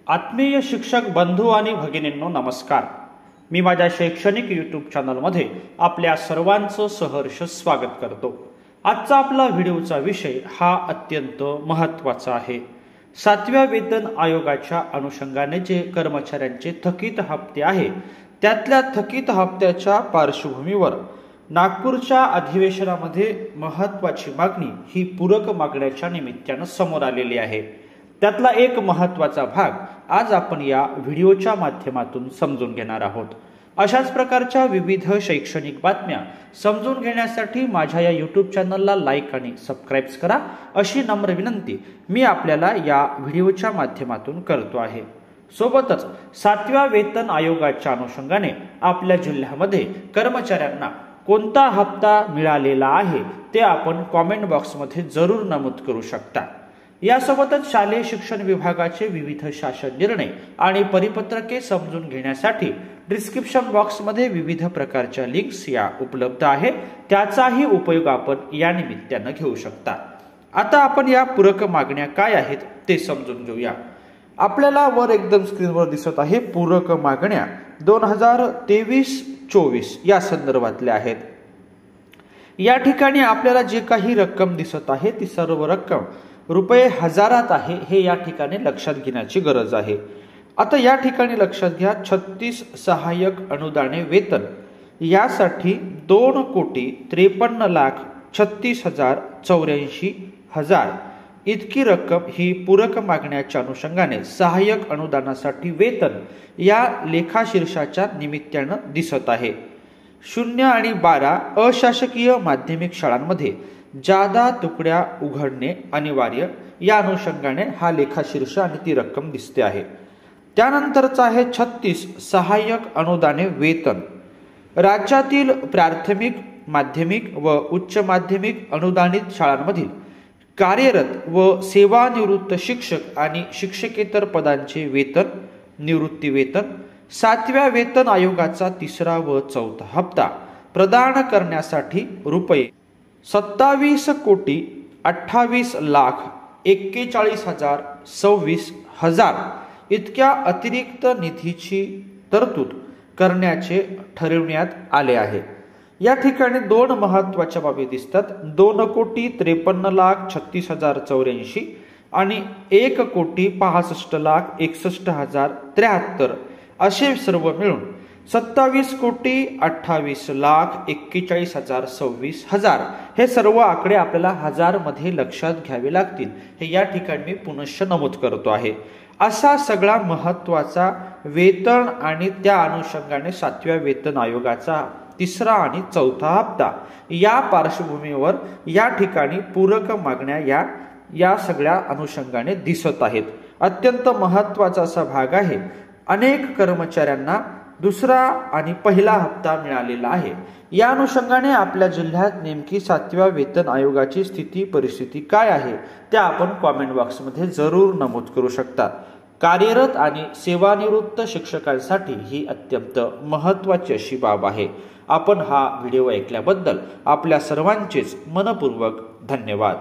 आत्मीय शिक्षक बंधू आणि भगिनींनो नमस्कार। मी माझ्या शैक्षणिक यूट्यूब चॅनलमध्ये आपल्या सर्वांचं सहर्ष स्वागत करतो। आजचा आपला व्हिडिओचा विषय हा अत्यंत महत्त्वाचा आहे। 7व्या वेतन आयोगाच्या अनुषंगाने जे कर्मचाऱ्यांचे थकीत हप्ते आहे त्यातल्या थकीत हप्त्याच्या पार्श्वभूमीवर नागपूरच्या अधिवेशनामध्ये महत्त्वाची मागणी ही पूरक मागण्याच्या निमित्तानं समोर आलेली आहे। त्यातला एक महत्त्वाचा भाग आज आपण या व्हिडिओच्या माध्यमातून समजून घेणार आहोत। अशाच प्रकारच्या विविध शैक्षणिक बातम्या समजून घेण्यासाठी माझ्या या यूट्यूब चॅनलला लाईक आणि सबस्क्राइब करा अशी नम्र विनंती मी आपल्याला या व्हिडिओच्या माध्यमातून करतो आहे। सोबतच 7व्या वेतन आयोगाच्या अनुषंगाने आपल्या जिल्ह्यामध्ये कर्मचाऱ्यांना कोणता हप्ता मिळालेला आहे ते आपण कमेंट बॉक्समध्ये जरूर नमूद करू शकता। यासोबतच शालेय शिक्षण विभागाचे विविध शासन निर्णय आणि परिपत्रके समजून घेण्यासाठी डिस्क्रिप्शन बॉक्समध्ये विविध प्रकारच्या लिंक्स या उपलब्ध आहे, त्याचाही उपयोग आपण या निमित्तानं घेऊ शकता। आता आपण या पूरक मागण्या काय आहेत ते समजून घेऊया। आपल्याला वर एकदम स्क्रीनवर दिसत आहे पूरक मागण्या 2023-24 या संदर्भातल्या आहेत। या ठिकाणी आपल्याला जे काही रक्कम दिसत आहे ती सर्व रक्कम रुपये हजारात आहे हे या ठिकाणी लक्षात घेण्याची गरज आहे। आता या ठिकाणी लक्षात घ्या 36 सहाय्यक अनुदाने वेतन यासाठी 2,53,36,84,000 इतकी रक्कम ही पूरक मागण्याच्या अनुषंगाने सहाय्यक अनुदानासाठी वेतन या लेखाशीर्षाच्या निमित्तानं दिसत आहे। 0 आणि 12 अशासकीय माध्यमिक शाळांमध्ये जादा तुकड्या उघडणे अनिवार्य या अनुषंगाने हा लेखाशीर्ष आणि ती रक्कम दिसते आहे। त्यानंतरचा आहे 36 सहाय्यक अनुदाने वेतन राज्यातील प्राथमिक माध्यमिक व उच्च माध्यमिक अनुदानित शाळांमधील कार्यरत व सेवानिवृत्त शिक्षक आणि शिक्षकेतर पदांचे वेतन निवृत्ती वेतन 7व्या वेतन आयोगाचा 3रा व 4था हप्ता प्रदान करण्यासाठी रुपये 27,28,41,26,000 इतक्या अतिरिक्त निधीची तरतूद करण्याचे ठरविण्यात आले आहे। या ठिकाणी दोन महत्त्वाच्या बाबी दिसतात। 2,53,36,084 आणि 1,65,61,073 असे सर्व मिळून 27,28,41,26,026 हे सर्व आकडे आपल्याला हजार मध्ये लक्षात घ्यावे लागतील हे या ठिकाणी मी पुनश्च नमूद करतो आहे। असा सगळा महत्त्वाचा वेतन आणि त्या अनुषंगाने 7व्या वेतन आयोगाचा 3रा आणि 4था हप्ता या पार्श्वभूमीवर या ठिकाणी पूरक मागण्या या सगळ्या अनुषंगाने दिसत आहेत। अत्यंत महत्त्वाचा असा भाग आहे। अनेक कर्मचाऱ्यांना 2रा आणि 1ला हप्ता मिळालेला आहे। या अनुषंगाने आपल्या जिल्ह्यात नेमकी 7व्या वेतन आयोगाची स्थिती परिस्थिती काय आहे ते आपण कमेंट बॉक्समध्ये जरूर नमूद करू शकता। कार्यरत आणि सेवानिवृत्त शिक्षकांसाठी ही अत्यंत महत्त्वाची अशी बाब आहे। आपण हा व्हिडिओ ऐकल्याबद्दल आपल्या सर्वांचेच मनपूर्वक धन्यवाद।